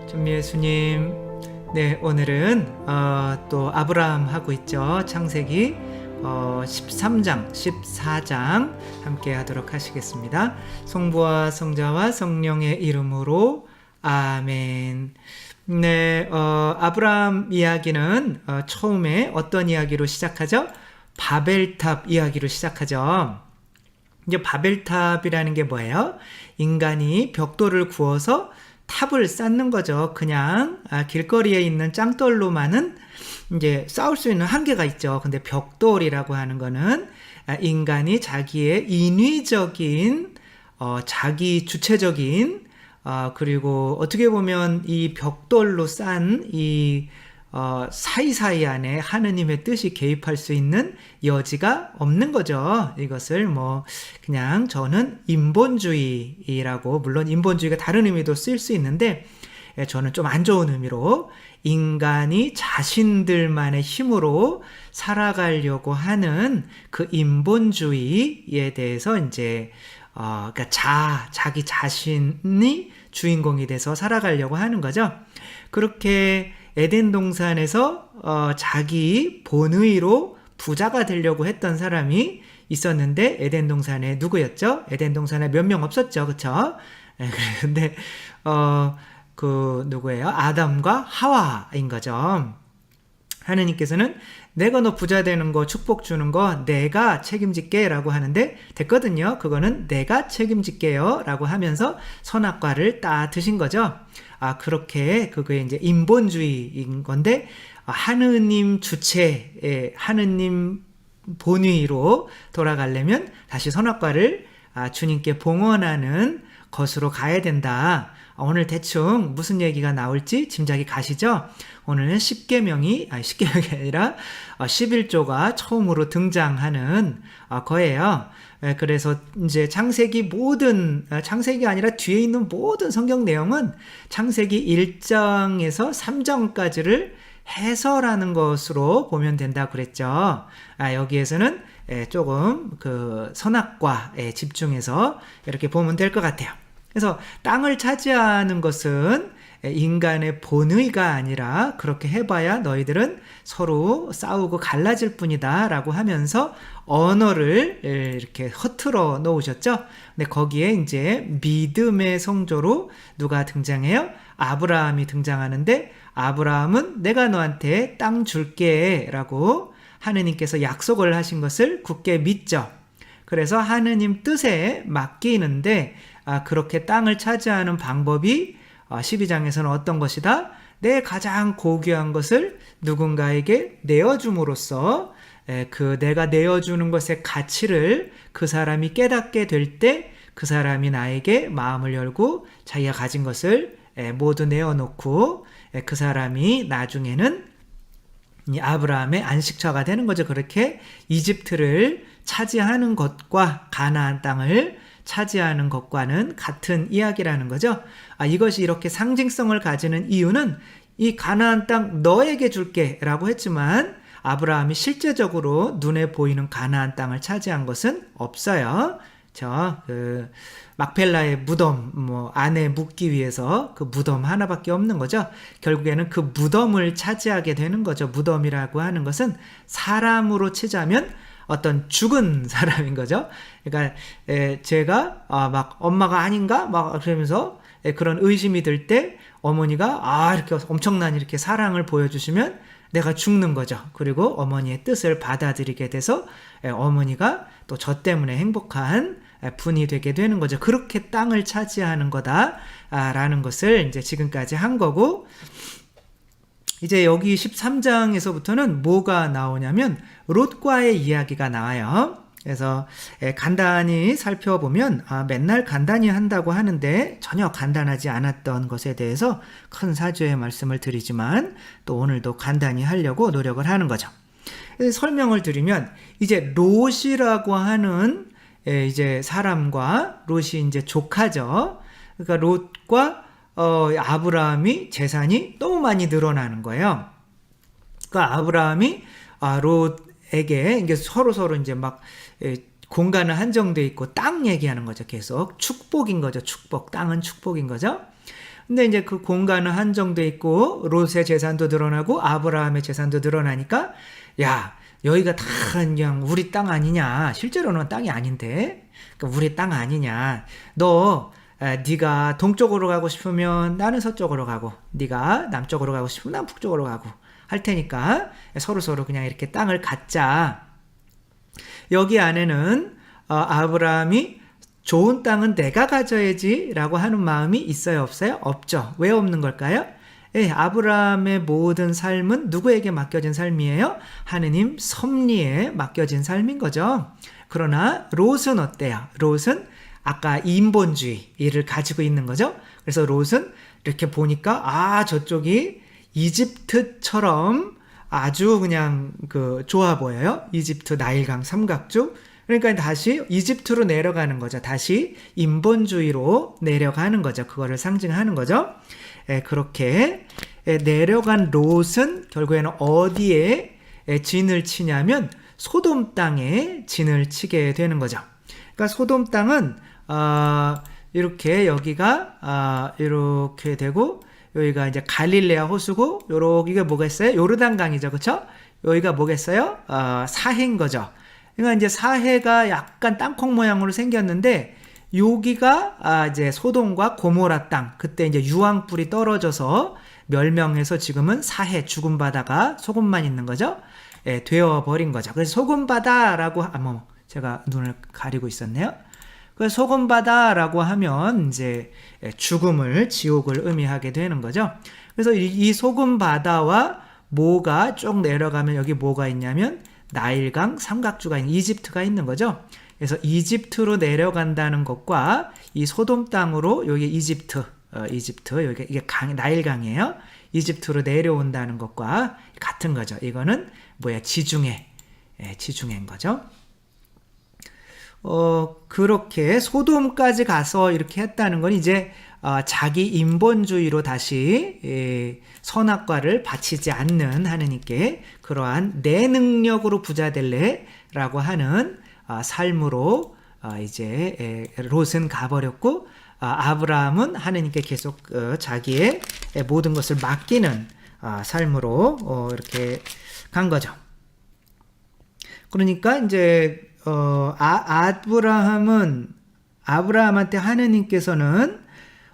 전미예수님, 네, 오늘은 또 아브라함 하고 있죠. 창세기 13장, 14장 함께 하도록 하시겠습니다. 성부와 성자와 성령의 이름으로 아멘. 네, 아브라함 이야기는 처음에 어떤 이야기로 시작하죠? 바벨탑 이야기로 시작하죠. 이제 바벨탑이라는 게 뭐예요? 인간이 벽돌을 구워서 탑을 쌓는 거죠. 그냥 길거리에 있는 짱돌로만은 이제 싸울 수 있는 한계가 있죠. 근데 벽돌이라고 하는 거는 인간이 자기의 인위적인 자기 주체적인 그리고 어떻게 보면 이 벽돌로 싼 이 사이사이 안에 하느님의 뜻이 개입할 수 있는 여지가 없는 거죠. 이것을 그냥 저는 인본주의라고, 물론 인본주의가 다른 의미도 쓰일 수 있는데 저는 좀 안 좋은 의미로 인간이 자신들만의 힘으로 살아가려고 하는 그 인본주의에 대해서 이제 그러니까 자기 자신이 주인공이 돼서 살아가려고 하는 거죠. 그렇게 에덴 동산에서 자기 본의로 부자가 되려고 했던 사람이 있었는데 에덴 동산에 누구였죠? 에덴 동산에 몇 명 없었죠, 그렇죠? 그런데 그 누구예요? 아담과 하와인 거죠. 하느님께서는 내가 너 부자 되는 거, 축복 주는 거 내가 책임질게 라고 하는데 됐거든요. 그거는 내가 책임질게요 라고 하면서 선악과를 따 드신 거죠. 그렇게 그게 이제 인본주의인 건데 하느님 주체의 하느님 본위로 돌아가려면 다시 선악과를 주님께 봉헌하는 것으로 가야 된다. 오늘 대충 무슨 얘기가 나올지 짐작이 가시죠? 오늘은 10계명이 아니라 11조가 처음으로 등장하는 거예요. 그래서 이제 창세기 아니라 뒤에 있는 모든 성경 내용은 창세기 1장에서 3장까지를 해설하는 것으로 보면 된다고 그랬죠. 여기에서는 조금 그 선악과에 집중해서 이렇게 보면 될 것 같아요. 그래서 땅을 차지하는 것은 인간의 본의가 아니라 그렇게 해봐야 너희들은 서로 싸우고 갈라질 뿐이다 라고 하면서 언어를 이렇게 허틀어 놓으셨죠. 근데 거기에 이제 믿음의 성조로 누가 등장해요? 아브라함이 등장하는데 아브라함은 내가 너한테 땅 줄게 라고 하느님께서 약속을 하신 것을 굳게 믿죠. 그래서 하느님 뜻에 맡기는데 그렇게 땅을 차지하는 방법이 12장에서는 어떤 것이다? 내 가장 고귀한 것을 누군가에게 내어줌으로써 그 내가 내어주는 것의 가치를 그 사람이 깨닫게 될 때 그 사람이 나에게 마음을 열고 자기가 가진 것을 모두 내어놓고 그 사람이 나중에는 이 아브라함의 안식처가 되는 거죠. 그렇게 이집트를 차지하는 것과 가나안 땅을 차지하는 것과는 같은 이야기라는 거죠. 이것이 이렇게 상징성을 가지는 이유는 이 가나안 땅 너에게 줄게 라고 했지만 아브라함이 실제적으로 눈에 보이는 가나안 땅을 차지한 것은 없어요. 그 막펠라의 무덤 안에 묻기 위해서 그 무덤 하나밖에 없는 거죠. 결국에는 그 무덤을 차지하게 되는 거죠. 무덤이라고 하는 것은 사람으로 치자면 어떤 죽은 사람인 거죠. 그러니까 제가 막 엄마가 아닌가 막 그러면서 그런 의심이 들 때 어머니가 이렇게 엄청난 이렇게 사랑을 보여주시면 내가 죽는 거죠. 그리고 어머니의 뜻을 받아들이게 돼서 어머니가 또 저 때문에 행복한 분이 되게 되는 거죠. 그렇게 땅을 차지하는 거다라는 것을 이제 지금까지 한 거고, 이제 여기 13장에서부터는 뭐가 나오냐면 롯과의 이야기가 나와요. 그래서 간단히 살펴보면 맨날 간단히 한다고 하는데 전혀 간단하지 않았던 것에 대해서 큰 사죄의 말씀을 드리지만 또 오늘도 간단히 하려고 노력을 하는 거죠. 설명을 드리면 이제 롯이라고 하는 이제 사람과 롯이 이제 조카죠. 그러니까 롯과 아브라함이 재산이 너무 많이 늘어나는 거예요. 그러니까 아브라함이 롯에게 이게 서로 이제 막 공간은 한정돼 있고 땅 얘기하는 거죠. 계속 축복인 거죠. 축복. 땅은 축복인 거죠. 근데 이제 그 공간은 한정돼 있고 롯의 재산도 늘어나고 아브라함의 재산도 늘어나니까 야, 여기가 다 그냥 우리 땅 아니냐. 실제로는 땅이 아닌데. 그러니까 우리 땅 아니냐. 네가 동쪽으로 가고 싶으면 나는 서쪽으로 가고, 네가 남쪽으로 가고 싶으면 난 북쪽으로 가고 할 테니까 서로 그냥 이렇게 땅을 갖자. 여기 안에는 아브라함이 좋은 땅은 내가 가져야지 라고 하는 마음이 있어요, 없어요? 없죠. 왜 없는 걸까요? 아브라함의 모든 삶은 누구에게 맡겨진 삶이에요? 하느님 섭리에 맡겨진 삶인 거죠. 그러나 롯은 어때요? 롯은 아까 인본주의를 가지고 있는 거죠. 그래서 롯은 이렇게 보니까 저쪽이 이집트처럼 아주 그냥 좋아 보여요. 이집트 나일강 삼각주. 그러니까 다시 이집트로 내려가는 거죠. 다시 인본주의로 내려가는 거죠. 그거를 상징하는 거죠. 그렇게 내려간 롯은 결국에는 어디에 진을 치냐면 소돔 땅에 진을 치게 되는 거죠. 그러니까 소돔 땅은 이렇게 여기가 이렇게 되고 여기가 이제 갈릴레아 호수고 여기가 뭐겠어요? 요르단강이죠, 그렇죠? 여기가 뭐겠어요? 사해인 거죠. 그러니까 이제 사해가 약간 땅콩 모양으로 생겼는데 여기가 이제 소돔과 고모라 땅, 그때 이제 유황불이 떨어져서 멸명해서 지금은 사해, 죽은 바다가 소금만 있는 거죠. 되어버린 거죠. 그래서 소금바다라고 제가 눈을 가리고 있었네요. 그래서 소금바다라고 하면 이제 죽음을, 지옥을 의미하게 되는 거죠. 그래서 이 소금바다와 뭐가 쭉 내려가면 여기 뭐가 있냐면 나일강 삼각주가 있는 이집트가 있는 거죠. 그래서 이집트로 내려간다는 것과 이 소돔 땅으로 여기 이집트 여기 이게 나일강이에요. 이집트로 내려온다는 것과 같은 거죠. 이거는 지중해인 거죠. 그렇게 소돔까지 가서 이렇게 했다는 건 이제 자기 인본주의로 다시 선악과를 바치지 않는 하느님께 그러한 내 능력으로 부자 될래라고 하는 삶으로 이제 롯은 가버렸고 아브라함은 하느님께 계속 자기의 모든 것을 맡기는 삶으로 이렇게 간 거죠. 그러니까 이제 아브라함한테 하느님께서는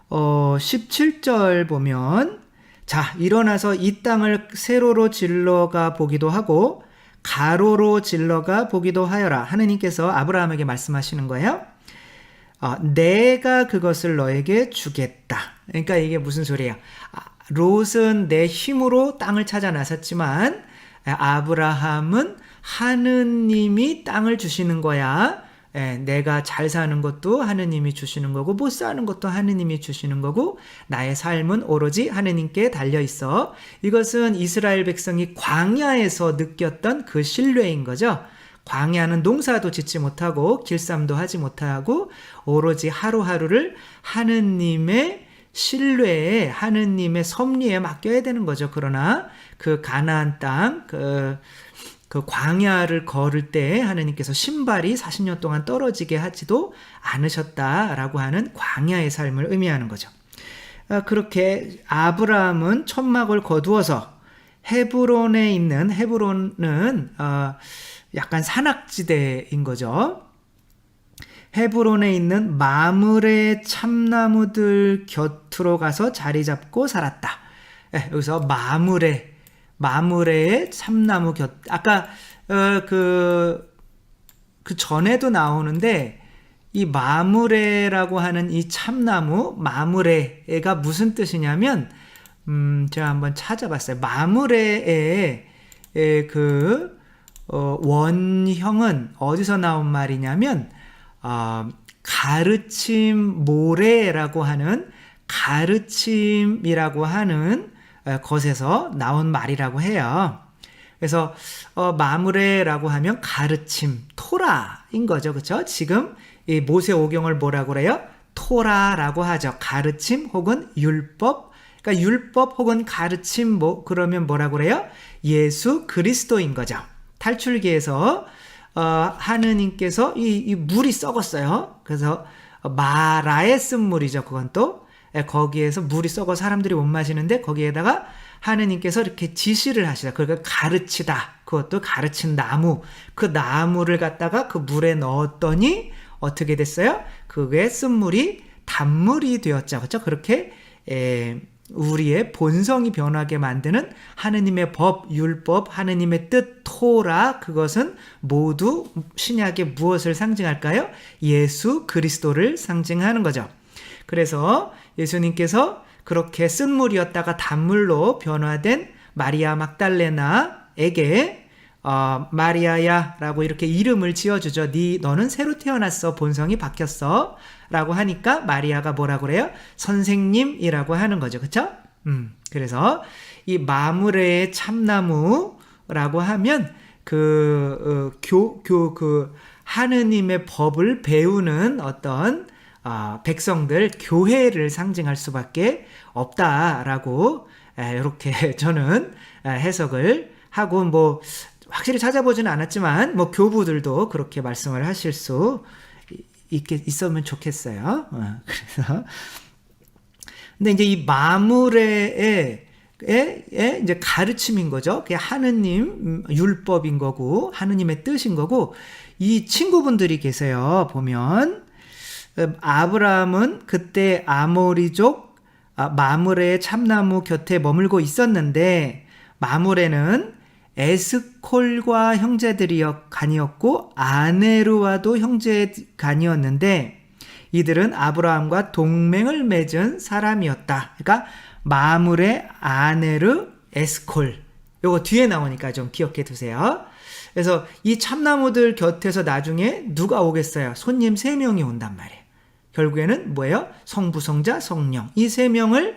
17절 보면 자 일어나서 이 땅을 세로로 질러가 보기도 하고 가로로 질러가 보기도 하여라. 하느님께서 아브라함에게 말씀하시는 거예요. 내가 그것을 너에게 주겠다. 그러니까 이게 무슨 소리예요? 롯은 내 힘으로 땅을 찾아 나섰지만 아브라함은 하느님이 땅을 주시는 거야. 내가 잘 사는 것도 하느님이 주시는 거고 못 사는 것도 하느님이 주시는 거고 나의 삶은 오로지 하느님께 달려있어. 이것은 이스라엘 백성이 광야에서 느꼈던 그 신뢰인 거죠. 광야는 농사도 짓지 못하고 길쌈도 하지 못하고 오로지 하루하루를 하느님의 신뢰에 하느님의 섭리에 맡겨야 되는 거죠. 그러나 그 가나안 땅 그 광야를 걸을 때 하느님께서 신발이 40년 동안 떨어지게 하지도 않으셨다라고 하는 광야의 삶을 의미하는 거죠. 그렇게 아브라함은 천막을 거두어서 헤브론은 약간 산악지대인 거죠. 헤브론에 있는 마므레 참나무들 곁으로 가서 자리 잡고 살았다. 여기서 마므레의 참나무 곁, 아까 그 전에도 나오는데 이 마므레라고 하는 이 참나무 마므레가 무슨 뜻이냐면 제가 한번 찾아봤어요. 마므레의 원형은 어디서 나온 말이냐면 가르침 모래라고 하는 가르침이라고 하는 것에서 나온 말이라고 해요. 그래서 마므레라고 하면 가르침, 토라인 거죠. 그렇죠? 지금 이 모세오경을 뭐라고 그래요? 토라라고 하죠. 가르침 혹은 율법. 그러니까 율법 혹은 가르침 그러면 뭐라고 그래요? 예수 그리스도인 거죠. 탈출기에서 하느님께서 이 물이 썩었어요. 그래서 마라에 쓴 물이죠. 그건 또 거기에서 물이 썩어 사람들이 못 마시는데 거기에다가 하느님께서 이렇게 지시를 하시다. 그러니까 가르치다. 그것도 가르친 나무. 그 나무를 갖다가 그 물에 넣었더니 어떻게 됐어요? 그게 쓴물이 단물이 되었죠. 그렇죠? 그렇게 우리의 본성이 변하게 만드는 하느님의 법, 율법, 하느님의 뜻, 토라, 그것은 모두 신약에 무엇을 상징할까요? 예수 그리스도를 상징하는 거죠. 그래서 예수님께서 그렇게 쓴물이었다가 단물로 변화된 마리아 막달레나에게 마리아야 라고 이렇게 이름을 지어주죠. 너는 새로 태어났어. 본성이 바뀌었어. 라고 하니까 마리아가 뭐라고 그래요? 선생님이라고 하는 거죠. 그쵸? 그래서 이 마므레의 참나무라고 하면 그 하느님의 법을 배우는 어떤 백성들, 교회를 상징할 수밖에 없다라고 이렇게 저는 해석을 하고 뭐 확실히 찾아보지는 않았지만 뭐 교부들도 그렇게 말씀을 하실 수 있으면 좋겠어요. 그래서 근데 이제 이 마무레의 이제 가르침인 거죠. 그게 하느님 율법인 거고 하느님의 뜻인 거고 이 친구분들이 계세요. 보면 아브라함은 그때 아모리족 마므레의 참나무 곁에 머물고 있었는데 마므레는 에스콜과 형제들이었고 아네르와도 형제간이었는데 이들은 아브라함과 동맹을 맺은 사람이었다. 그러니까 마므레, 아네르, 에스콜. 요거 뒤에 나오니까 좀 기억해 두세요. 그래서 이 참나무들 곁에서 나중에 누가 오겠어요? 손님 3명이 온단 말이에요. 결국에는 뭐예요? 성부, 성자, 성령. 이 3명을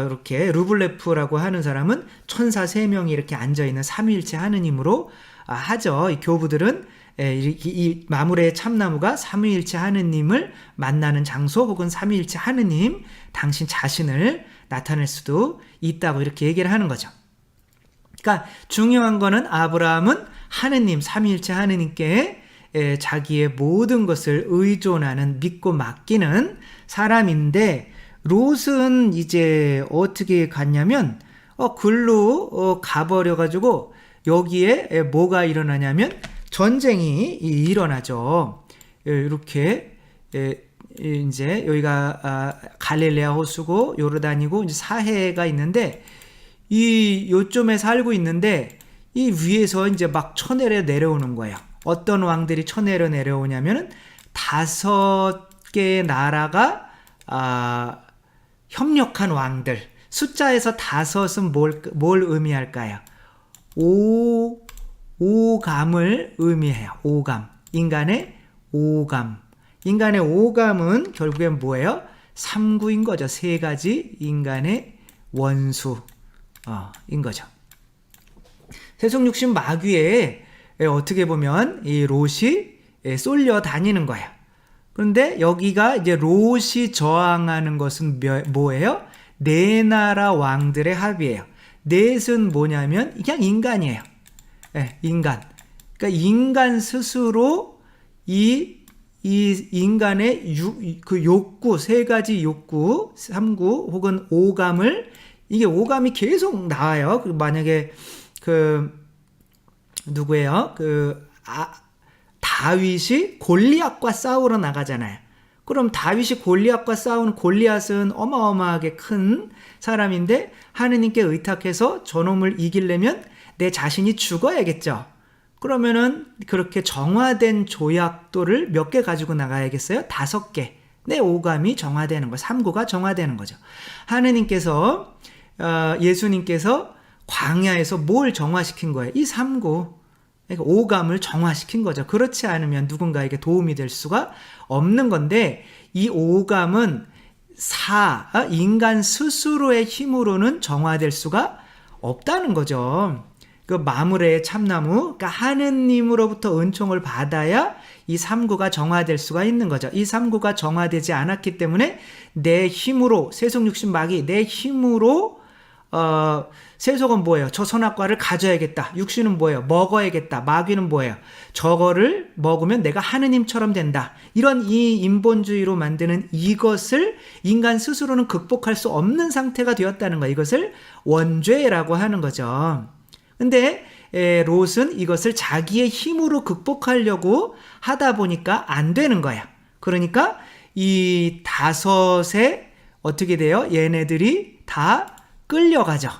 이렇게 르블레프라고 하는 사람은 천사 3명이 이렇게 앉아있는 삼위일체 하느님으로 하죠. 이 교부들은 이 마므레의 참나무가 삼위일체 하느님을 만나는 장소 혹은 삼위일체 하느님 당신 자신을 나타낼 수도 있다고 이렇게 얘기를 하는 거죠. 그러니까 중요한 거는 아브라함은 하느님, 삼위일체 하느님께 자기의 모든 것을 의존하는 믿고 맡기는 사람인데 롯은 이제 어떻게 갔냐면 글로 가버려가지고 여기에 뭐가 일어나냐면 전쟁이 일어나죠. 이렇게 이제 여기가 갈릴레아 호수고 요르단이고 이제 사해가 있는데 요쯤에 살고 있는데 이 위에서 이제 막 쳐내려 내려오는 거예요. 어떤 왕들이 쳐내려 내려오냐면은 5개의 나라가 협력한 왕들. 숫자에서 5은 뭘 의미할까요? 오감을 의미해요. 오감. 인간의 오감. 인간의 오감은 결국엔 뭐예요? 3구인 거죠. 3가지 인간의 원수인 거죠. 세속육신 마귀에 어떻게 보면 이 롯이 쏠려 다니는 거예요. 그런데 여기가 이제 롯이 저항하는 것은 뭐예요? 4나라 왕들의 합의예요. 넷은 뭐냐면 그냥 인간이에요. 인간. 그러니까 인간 스스로 이 인간의 그 욕구, 3가지 욕구, 3구 혹은 오감을 이게 오감이 계속 나와요. 만약에 누구예요? 다윗이 골리앗과 싸우러 나가잖아요. 그럼 다윗이 골리앗과 싸우는 골리앗은 어마어마하게 큰 사람인데 하느님께 의탁해서 저놈을 이기려면 내 자신이 죽어야겠죠. 그러면은 그렇게 정화된 조약도를 몇 개 가지고 나가야겠어요? 5개. 내 오감이 정화되는 거, 3구가 정화되는 거죠. 하느님께서 예수님께서 광야에서 뭘 정화시킨 거예요? 이 3구. 그러니까 오감을 정화시킨 거죠. 그렇지 않으면 누군가에게 도움이 될 수가 없는 건데 이 오감은 인간 스스로의 힘으로는 정화될 수가 없다는 거죠. 그 마므레의 참나무, 그러니까 하느님으로부터 은총을 받아야 이 3구가 정화될 수가 있는 거죠. 이 3구가 정화되지 않았기 때문에 내 힘으로 세속육신 마귀 내 힘으로 세속은 뭐예요? 저 선악과를 가져야겠다. 육신은 뭐예요? 먹어야겠다. 마귀는 뭐예요? 저거를 먹으면 내가 하느님처럼 된다. 이런 이 인본주의로 만드는 이것을 인간 스스로는 극복할 수 없는 상태가 되었다는 거예요. 이것을 원죄라고 하는 거죠. 근데 롯은 이것을 자기의 힘으로 극복하려고 하다 보니까 안 되는 거야. 그러니까 이 5에 어떻게 돼요? 얘네들이 다 끌려가죠.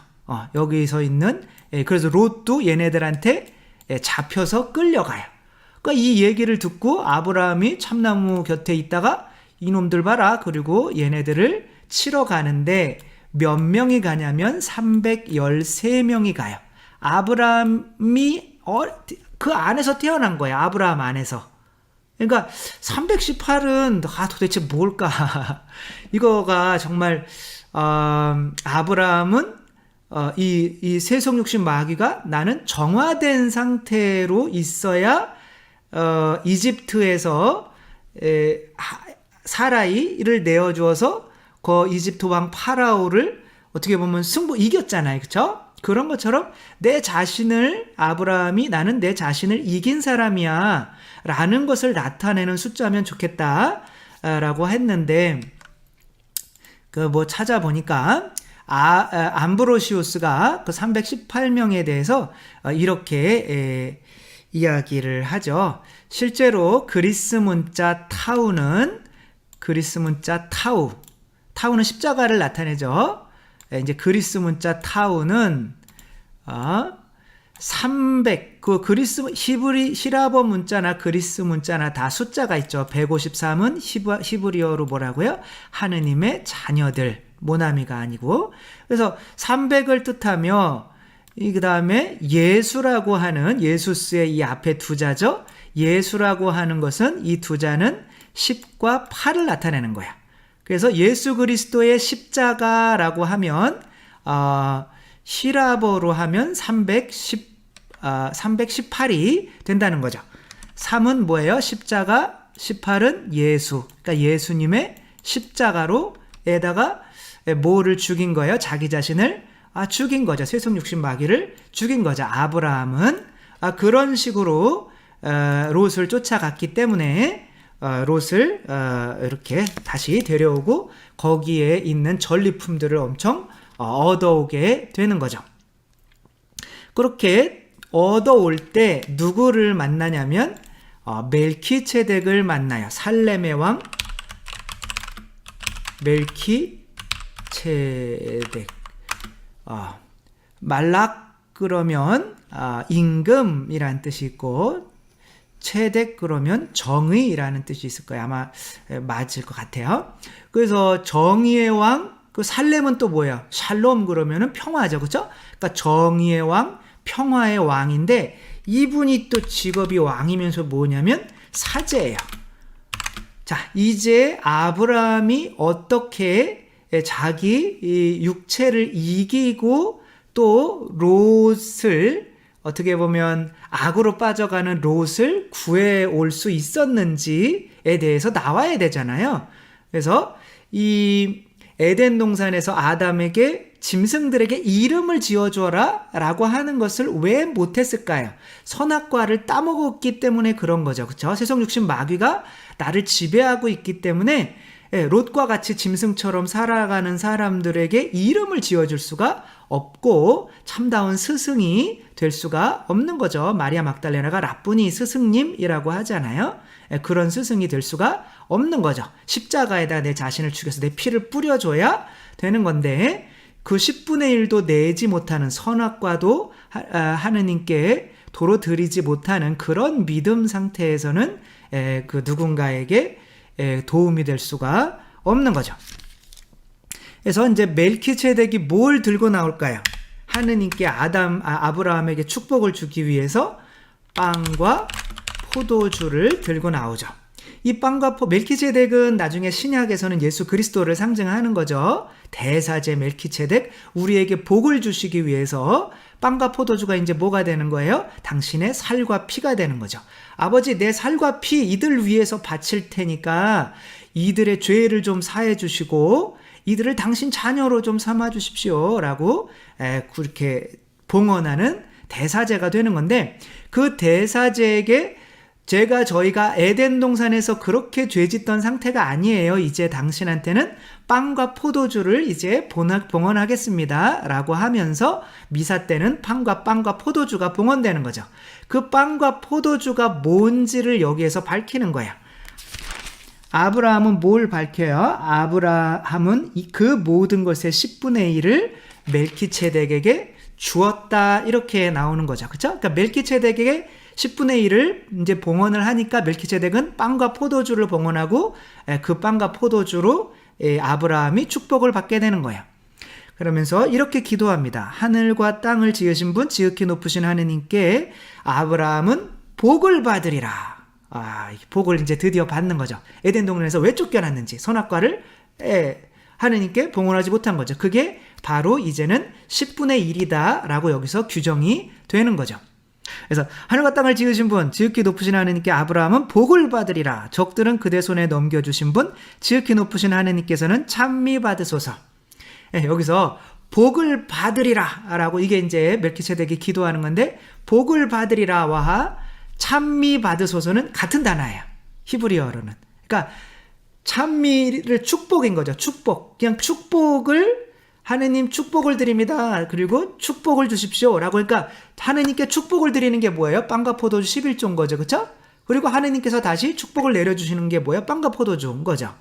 여기서 있는, 그래서 롯도 얘네들한테 잡혀서 끌려가요. 그러니까 이 얘기를 듣고 아브라함이 참나무 곁에 있다가 이놈들 봐라. 그리고 얘네들을 치러 가는데 몇 명이 가냐면 313명이 가요. 아브라함이 그 안에서 태어난 거예요. 아브라함 안에서. 그러니까 318은 도대체 뭘까? 이거가 정말 아브라함은 이 세속육신 마귀가 나는 정화된 상태로 있어야 이집트에서 사라이를 내어주어서 그 이집트 왕 파라오를 어떻게 보면 이겼잖아요. 그렇죠? 그런 것처럼 내 자신을 아브라함이 나는 내 자신을 이긴 사람이야 라는 것을 나타내는 숫자면 좋겠다 라고 했는데 그 찾아보니까 암브로시우스가 그 318명에 대해서 이렇게 이야기를 하죠. 실제로 그리스 문자 타우는 십자가를 나타내죠. 이제 그리스 문자 타우는 300, 그 그리스 히브리어 문자나 그리스 문자나 다 숫자가 있죠. 153은 히브리어로 뭐라고요? 하느님의 자녀들, 모나미가 아니고. 그래서 300을 뜻하며 그 다음에 예수라고 하는 예수스의 이 앞에 두 자죠. 예수라고 하는 것은 이 두 자는 10과 8을 나타내는 거야. 그래서 예수 그리스도의 십자가라고 하면 히라버로 하면 318이 된다는 거죠. 3은 뭐예요? 십자가, 18은 예수. 그러니까 예수님의 십자가로 에다가 뭐를 죽인 거예요? 자기 자신을 죽인 거죠. 세속육신 마귀를 죽인 거죠. 아브라함은 그런 식으로 롯을 쫓아갔기 때문에 롯을 이렇게 다시 데려오고 거기에 있는 전리품들을 엄청 얻어오게 되는 거죠. 그렇게 얻어올 때 누구를 만나냐면 멜키ጼ덱을 만나요. 살렘의 왕 멜키ጼ덱. 말락 그러면 임금이라는 뜻이 있고 체덱 그러면 정의라는 뜻이 있을 거예요. 아마 맞을 것 같아요. 그래서 정의의 왕, 그 살렘은 또 뭐예요? 샬롬 그러면은 평화죠. 그렇죠? 그러니까 정의의 왕, 평화의 왕인데 이분이 또 직업이 왕이면서 뭐냐면 사제예요. 자, 이제 아브라함이 어떻게 자기 이 육체를 이기고 또 롯을 어떻게 보면 악으로 빠져가는 롯을 구해올 수 있었는지에 대해서 나와야 되잖아요. 그래서 이 에덴 동산에서 아담에게 짐승들에게 이름을 지어줘라 라고 하는 것을 왜 못했을까요? 선악과를 따먹었기 때문에 그런 거죠. 그렇죠? 세속육신 마귀가 나를 지배하고 있기 때문에 롯과 같이 짐승처럼 살아가는 사람들에게 이름을 지어줄 수가 없고 참다운 스승이 될 수가 없는 거죠. 마리아 막달레나가 라쁘니 스승님이라고 하잖아요. 그런 스승이 될 수가 없는 거죠. 십자가에다 내 자신을 죽여서 내 피를 뿌려줘야 되는 건데 그 10분의 1도 내지 못하는 선악과도 하느님께 도로 드리지 못하는 그런 믿음 상태에서는 그 누군가에게 도움이 될 수가 없는 거죠. 그래서 이제 멜키ጼ덱이 뭘 들고 나올까요? 하느님께 아브라함에게 축복을 주기 위해서 빵과 포도주를 들고 나오죠. 이 빵과 멜키ጼ덱은 나중에 신약에서는 예수 그리스도를 상징하는 거죠. 대사제 멜키ጼ덱, 우리에게 복을 주시기 위해서 빵과 포도주가 이제 뭐가 되는 거예요? 당신의 살과 피가 되는 거죠. 아버지, 내 살과 피 이들 위해서 바칠 테니까 이들의 죄를 좀 사해 주시고 이들을 당신 자녀로 좀 삼아 주십시오 라고 그렇게 봉헌하는 대사제가 되는 건데, 그 대사제에게 저희가 에덴 동산에서 그렇게 죄짓던 상태가 아니에요. 이제 당신한테는 빵과 포도주를 이제 봉헌하겠습니다 라고 하면서 미사 때는 빵과 포도주가 봉헌되는 거죠. 그 빵과 포도주가 뭔지를 여기에서 밝히는 거야. 아브라함은 뭘 밝혀요? 아브라함은 그 모든 것의 10분의 1을 멜키체덱에게 주었다, 이렇게 나오는 거죠. 그렇죠? 그러니까 멜키체덱에게 10분의 1을 이제 봉헌을 하니까 멜키체덱은 빵과 포도주를 봉헌하고 그 빵과 포도주로 아브라함이 축복을 받게 되는 거예요. 그러면서 이렇게 기도합니다. 하늘과 땅을 지으신 분, 지극히 높으신 하느님께 아브라함은 복을 받으리라. 복을 이제 드디어 받는 거죠. 에덴 동산에서 왜 쫓겨났는지, 선악과를 하느님께 봉헌하지 못한 거죠. 그게 바로 이제는 10분의 1이다 라고 여기서 규정이 되는 거죠. 그래서 하늘과 땅을 지으신 분, 지극히 높으신 하느님께 아브라함은 복을 받으리라. 적들은 그대 손에 넘겨주신 분, 지극히 높으신 하느님께서는 찬미 받으소서. 여기서 복을 받으리라 라고, 이게 이제 멜키세덱이 기도하는 건데, 복을 받으리라와 찬미 받으소서는 같은 단어예요. 히브리어로는. 그러니까 찬미를 축복인 거죠. 축복. 그냥 축복을, 하느님 축복을 드립니다. 그리고 축복을 주십시오 라고. 그러니까 하느님께 축복을 드리는 게 뭐예요? 빵과 포도주 11조인 거죠. 그렇죠? 그리고 하느님께서 다시 축복을 내려주시는 게 뭐예요? 빵과 포도주인 거죠.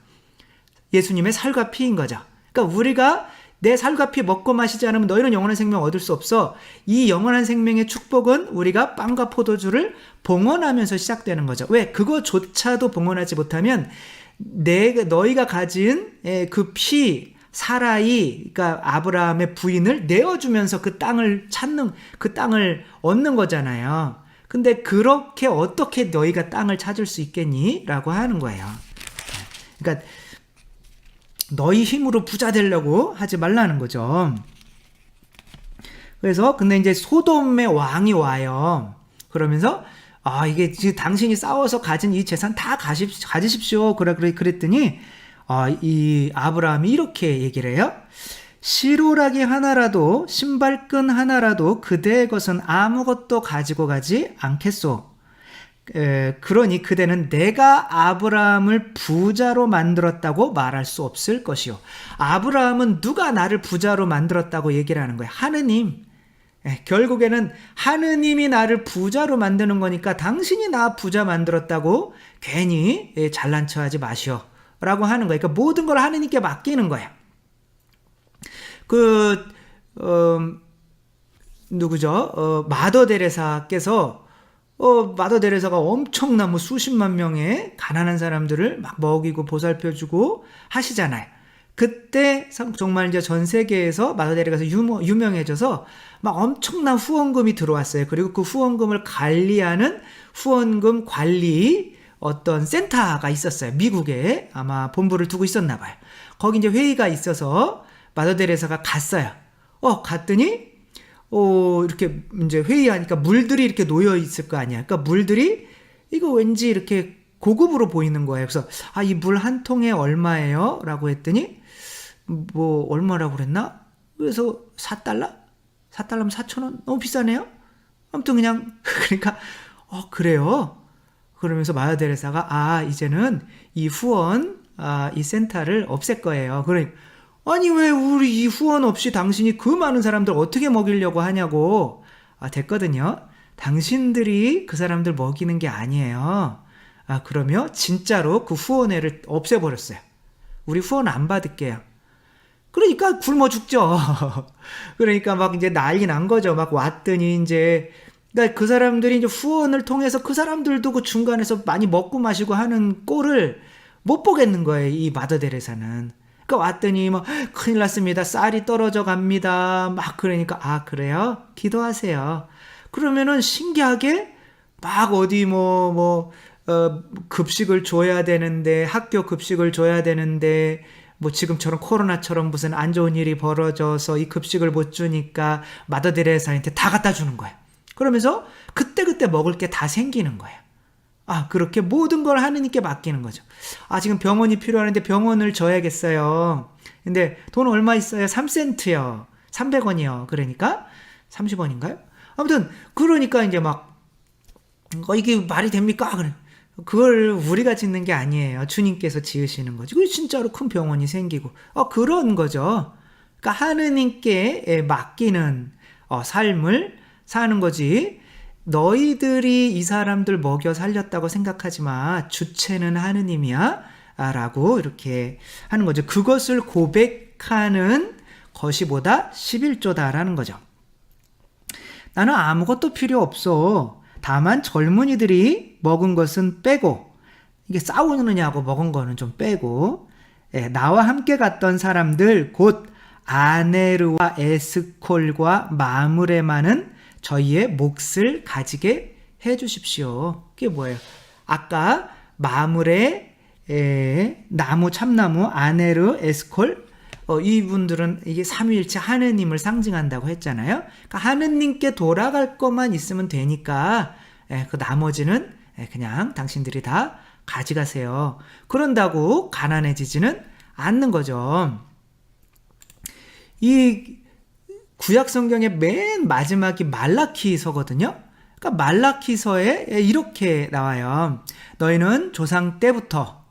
예수님의 살과 피인 거죠. 그러니까 우리가 내 살과 피 먹고 마시지 않으면 너희는 영원한 생명 얻을 수 없어. 이 영원한 생명의 축복은 우리가 빵과 포도주를 봉헌하면서 시작되는 거죠. 왜? 그거조차도 봉헌하지 못하면 너희가 가진 그 피, 사라이, 그러니까 아브라함의 부인을 내어주면서 그 땅을 얻는 거잖아요. 근데 그렇게 어떻게 너희가 땅을 찾을 수 있겠니? 라고 하는 거예요. 그러니까 너희 힘으로 부자 되려고 하지 말라는 거죠. 그래서 근데 이제 소돔의 왕이 와요. 그러면서 이게 지금 당신이 싸워서 가진 이 재산 다 가지십시오. 그랬더니 이 아브라함이 이렇게 얘기를 해요. 시로라기 하나라도, 신발끈 하나라도 그대의 것은 아무것도 가지고 가지 않겠소. 그러니 그대는 내가 아브라함을 부자로 만들었다고 말할 수 없을 것이요. 아브라함은 누가 나를 부자로 만들었다고 얘기를 하는 거예요? 하느님. 결국에는 하느님이 나를 부자로 만드는 거니까 당신이 나 부자 만들었다고 괜히 잘난 척 하지 마시오 라고 하는 거예요. 그러니까 모든 걸 하느님께 맡기는 거예요. 누구죠? 마더 데레사께서 마더 데레사가 엄청난 수십만 명의 가난한 사람들을 막 먹이고 보살펴주고 하시잖아요. 그때 정말 이제 전 세계에서 마더 데레사가 유명해져서 막 엄청난 후원금이 들어왔어요. 그리고 그 후원금을 관리하는 후원금 관리 어떤 센터가 있었어요. 미국에 아마 본부를 두고 있었나 봐요. 거기 이제 회의가 있어서 마더 데레사가 갔어요. 갔더니 이렇게 이제 회의하니까 물들이 이렇게 놓여 있을 거 아니야. 그러니까 물들이 이거 왠지 이렇게 고급으로 보이는 거예요. 그래서 이 물 한 통에 얼마예요? 라고 했더니 얼마라고 그랬나? 그래서 4달러? 4달러면 4,000원? 너무 비싸네요? 아무튼 그냥 그러니까 그래요? 그러면서 마더 데레사가 이제는 이 후원 이 센터를 없앨 거예요. 그러니까 아니 왜 우리 이 후원 없이 당신이 그 많은 사람들 어떻게 먹이려고 하냐고. 됐거든요. 당신들이 그 사람들 먹이는 게 아니에요. 그러면 진짜로 그 후원회를 없애버렸어요. 우리 후원 안 받을게요. 그러니까 굶어 죽죠. 그러니까 막 이제 난리 난 거죠. 막 왔더니 이제 그러니까 그 사람들이 이제 후원을 통해서 그 사람들도 그 중간에서 많이 먹고 마시고 하는 꼴을 못 보겠는 거예요. 이 마더 데레사는. 그러니까 왔더니 큰일 났습니다. 쌀이 떨어져 갑니다. 막 그러니까 그래요? 기도하세요. 그러면은 신기하게 막 어디 급식을 줘야 되는데, 학교 급식을 줘야 되는데, 지금처럼 코로나처럼 무슨 안 좋은 일이 벌어져서 이 급식을 못 주니까 마더 데레사한테 다 갖다 주는 거예요. 그러면서 그때그때 먹을 게 다 생기는 거예요. 그렇게 모든 걸 하느님께 맡기는 거죠. 지금 병원이 필요하는데 병원을 져야겠어요. 근데 돈 얼마 있어요? 3센트요. 300원이요. 그러니까 30원인가요? 아무튼 그러니까 이제 막 이게 말이 됩니까? 그래. 그걸 우리가 짓는 게 아니에요. 주님께서 지으시는 거지. 그 진짜로 큰 병원이 생기고 그런 거죠. 그러니까 하느님께 맡기는 삶을 사는 거지. 너희들이 이 사람들 먹여 살렸다고 생각하지 마. 주체는 하느님이야. 라고 이렇게 하는 거죠. 그것을 고백하는 것이 보다 11조다라는 거죠. 나는 아무것도 필요 없어. 다만 젊은이들이 먹은 것은 빼고, 이게 싸우느냐고 먹은 거는 좀 빼고, 나와 함께 갔던 사람들 곧 아네르와 에스콜과 마므레만은 저희의 몫을 가지게 해 주십시오. 그게 뭐예요? 아까 마므레, 나무, 참나무, 아네르, 에스콜, 이분들은 이게 삼위일체 하느님을 상징한다고 했잖아요. 그러니까 하느님께 돌아갈 것만 있으면 되니까 그 나머지는 그냥 당신들이 다 가져가세요. 그런다고 가난해지지는 않는 거죠. 이 구약 성경의 맨 마지막이 말라키서거든요. 그러니까 말라키서에 이렇게 나와요. 너희는 조상 때부터,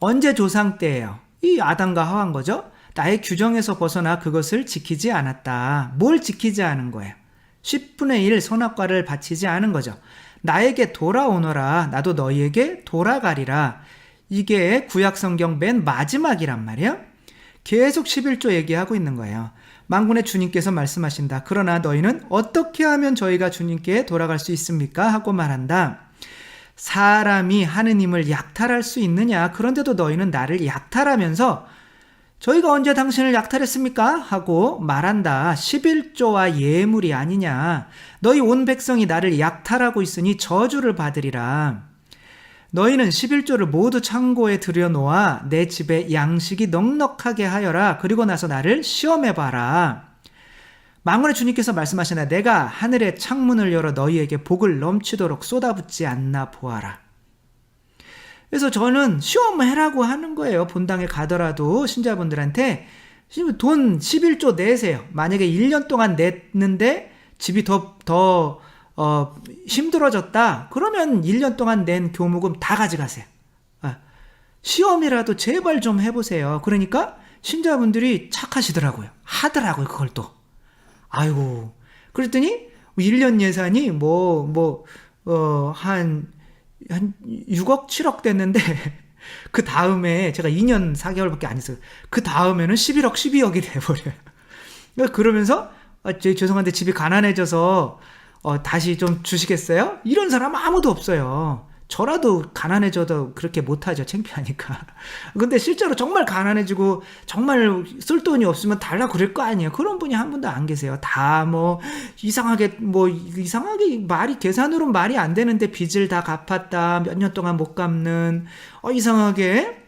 언제 조상 때예요? 이 아담과 하와인 거죠. 나의 규정에서 벗어나 그것을 지키지 않았다. 뭘 지키지 않은 거예요? 10분의 1 선악과를 바치지 않은 거죠. 나에게 돌아오너라. 나도 너희에게 돌아가리라. 이게 구약 성경 맨 마지막이란 말이에요. 계속 11조 얘기하고 있는 거예요. 만군의 주님께서 말씀하신다. 그러나 너희는 어떻게 하면 저희가 주님께 돌아갈 수 있습니까? 하고 말한다. 사람이 하느님을 약탈할 수 있느냐? 그런데도 너희는 나를 약탈하면서 저희가 언제 당신을 약탈했습니까? 하고 말한다. 11조와 예물이 아니냐. 너희 온 백성이 나를 약탈하고 있으니 저주를 받으리라. 너희는 11조를 모두 창고에 들여놓아 내 집에 양식이 넉넉하게 하여라. 그리고 나서 나를 시험해봐라. 만군의 주님께서 말씀하시나 내가 하늘의 창문을 열어 너희에게 복을 넘치도록 쏟아붓지 않나 보아라. 그래서 저는 시험해라고 하는 거예요. 본당에 가더라도 신자분들한테 돈 11조 내세요. 만약에 1년 동안 냈는데 집이 더 힘들어졌다. 그러면 1년 동안 낸 교무금 다 가져가세요. 시험이라도 제발 좀 해보세요. 그러니까 신자분들이 착하시더라고요. 하더라고요. 그걸 또. 아이고. 그랬더니 1년 예산이 한 6억, 7억 됐는데 그 다음에 제가 2년 4개월밖에 안 했어요. 그 다음에는 11억, 12억이 돼버려요. 그러면서 죄송한데 집이 가난해져서 다시 좀 주시겠어요? 이런 사람 아무도 없어요. 저라도 가난해져도 그렇게 못하죠. 창피하니까. 근데 실제로 정말 가난해지고 정말 쓸 돈이 없으면 달라 그럴 거 아니에요. 그런 분이 한 분도 안 계세요. 다 이상하게 말이 계산으로는 말이 안 되는데 빚을 다 갚았다. 몇 년 동안 못 갚는 이상하게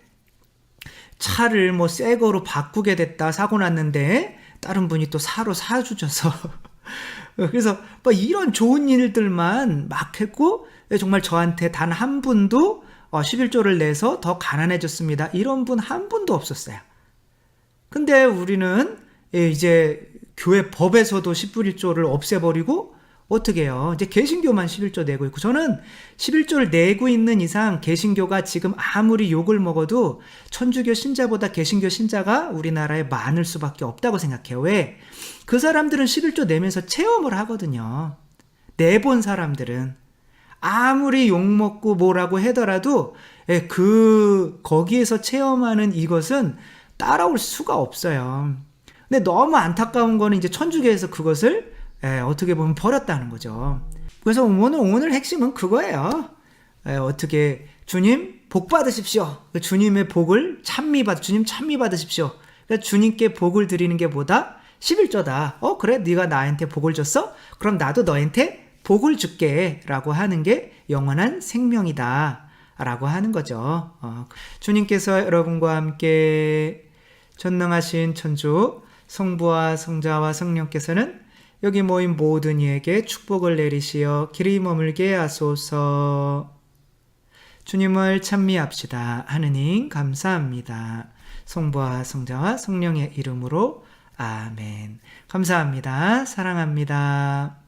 차를 새 거로 바꾸게 됐다. 사고 났는데 다른 분이 또 사로 사주셔서 그래서 이런 좋은 일들만 막 했고 정말 저한테 단 한 분도 11조를 내서 더 가난해졌습니다. 이런 분 한 분도 없었어요. 근데 우리는 이제 교회 법에서도 10분 1조를 없애버리고 어떻게 해요? 이제 개신교만 11조 내고 있고 저는 11조를 내고 있는 이상 개신교가 지금 아무리 욕을 먹어도 천주교 신자보다 개신교 신자가 우리나라에 많을 수밖에 없다고 생각해요. 왜? 그 사람들은 11조 내면서 체험을 하거든요. 내본 사람들은 아무리 욕먹고 뭐라고 하더라도 거기에서 체험하는 이것은 따라올 수가 없어요. 근데 너무 안타까운 거는 이제 천주교에서 그것을 어떻게 보면 버렸다는 거죠. 그래서 오늘 핵심은 그거예요. 어떻게 주님 복 받으십시오. 주님의 복을 주님 찬미 받으십시오. 그러니까 주님께 복을 드리는 게 보다 11조다. 그래 네가 나한테 복을 줬어? 그럼 나도 너한테 복을 줄게 라고 하는 게 영원한 생명이다 라고 하는 거죠. 주님께서 여러분과 함께 전능하신 천주 성부와 성자와 성령께서는 여기 모인 모든 이에게 축복을 내리시어 길이 머물게 하소서. 주님을 찬미합시다. 하느님 감사합니다. 성부와 성자와 성령의 이름으로 아멘. 감사합니다. 사랑합니다.